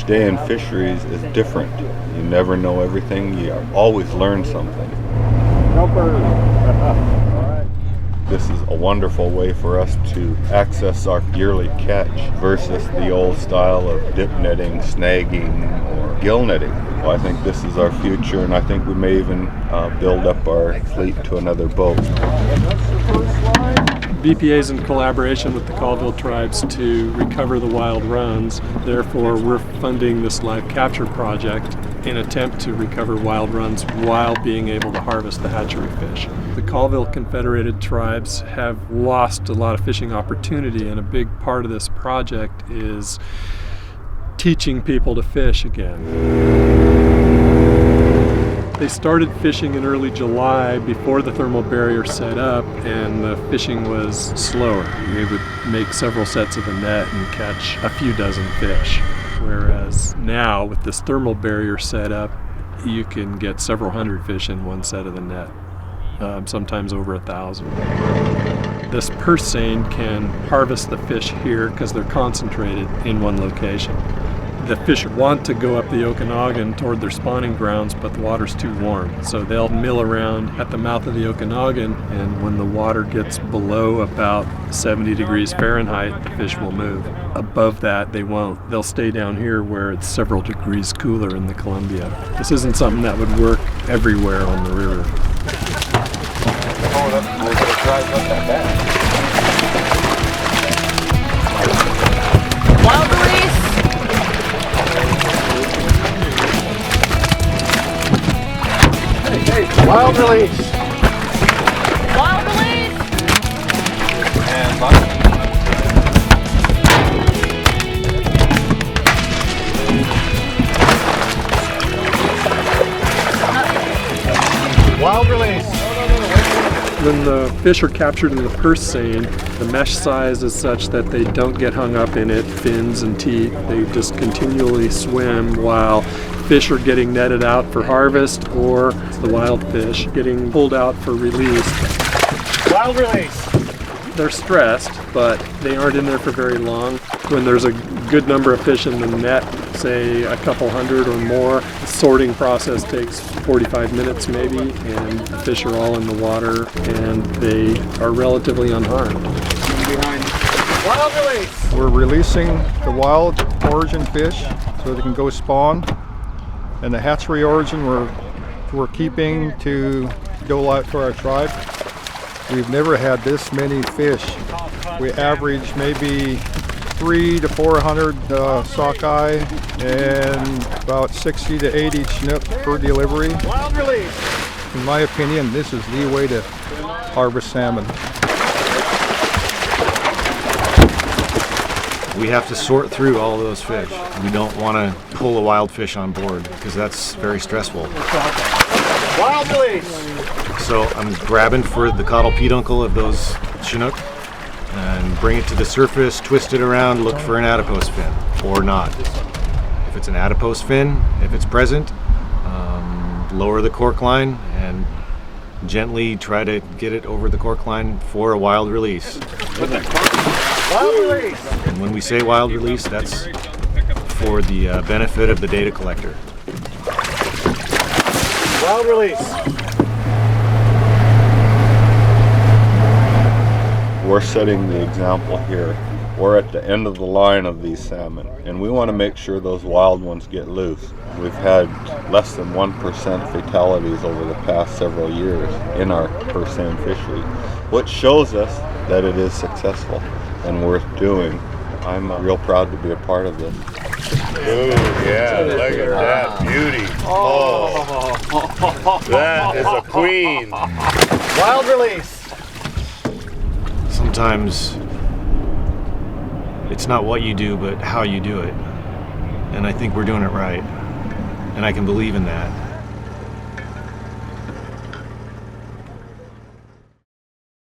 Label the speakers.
Speaker 1: Each day in fisheries is different. You never know everything. You always learn something. This is a wonderful way for us to access our yearly catch versus the old style of dip netting, snagging, or gill netting. Well, I think this is our future, and I think we may even build up our fleet to another boat.
Speaker 2: BPA is in collaboration with the Colville Tribes to recover the wild runs. Therefore, we're funding this live capture project in attempt to recover wild runs while being able to harvest the hatchery fish. The Colville Confederated Tribes have lost a lot of fishing opportunity, and a big part of this project is teaching people to fish again. They started fishing in early July before the thermal barrier set up, and the fishing was slower. We would make several sets of a net and catch a few dozen fish. Whereas now, with this thermal barrier set up, you can get several hundred fish in one set of the net, sometimes over 1,000. This purse seine can harvest the fish here because they're concentrated in one location. The fish want to go up the Okanagan toward their spawning grounds, but the water's too warm. So they'll mill around at the mouth of the Okanagan, and when the water gets below about 70 degrees Fahrenheit, the fish will move. Above that, they won't. They'll stay down here where it's several degrees cooler in the Columbia. This isn't something that would work everywhere on the river.
Speaker 3: Wild release!
Speaker 4: Wild release!
Speaker 3: Wild release!
Speaker 4: And wild release!
Speaker 2: When the fish are captured in the purse seine, the mesh size is such that they don't get hung up in it, fins and teeth. They just continually swim while fish are getting netted out for harvest, or the wild fish getting pulled out for release.
Speaker 4: Wild release!
Speaker 2: They're stressed, but they aren't in there for very long. When there's a good number of fish in the net, say a couple hundred or more, the sorting process takes 45 minutes maybe, and the fish are all in the water and they are relatively unharmed.
Speaker 4: Wild release!
Speaker 5: We're releasing the wild origin fish so they can go spawn, and the hatchery origin we're keeping to go out for our tribe. We've never had this many fish. We average maybe 300 to 400 sockeye and about 60 to 80 chinook per delivery.
Speaker 4: Wild release!
Speaker 5: In my opinion, this is the way to harvest salmon.
Speaker 6: We have to sort through all of those fish. We don't want to pull a wild fish on board because that's very stressful.
Speaker 4: Wild release!
Speaker 6: So I'm grabbing for the caudal peduncle of those chinook and bring it to the surface, twist it around, look for an adipose fin or not. If it's an adipose fin, if it's present, lower the cork line and gently try to get it over the cork line for a wild release.
Speaker 4: Wild release!
Speaker 6: And when we say wild release, that's for the benefit of the data collector.
Speaker 4: Wild release!
Speaker 1: We're setting the example here. We're at the end of the line of these salmon, and we want to make sure those wild ones get loose. We've had less than 1% fatalities over the past several years in our purse seine fishery, which shows us that it is successful and worth doing. I'm real proud to be a part of this.
Speaker 4: Ooh, yeah, look at that beauty. Oh, that is a queen. Wild release!
Speaker 6: Sometimes it's not what you do, but how you do it. And I think we're doing it right. And I can believe in that.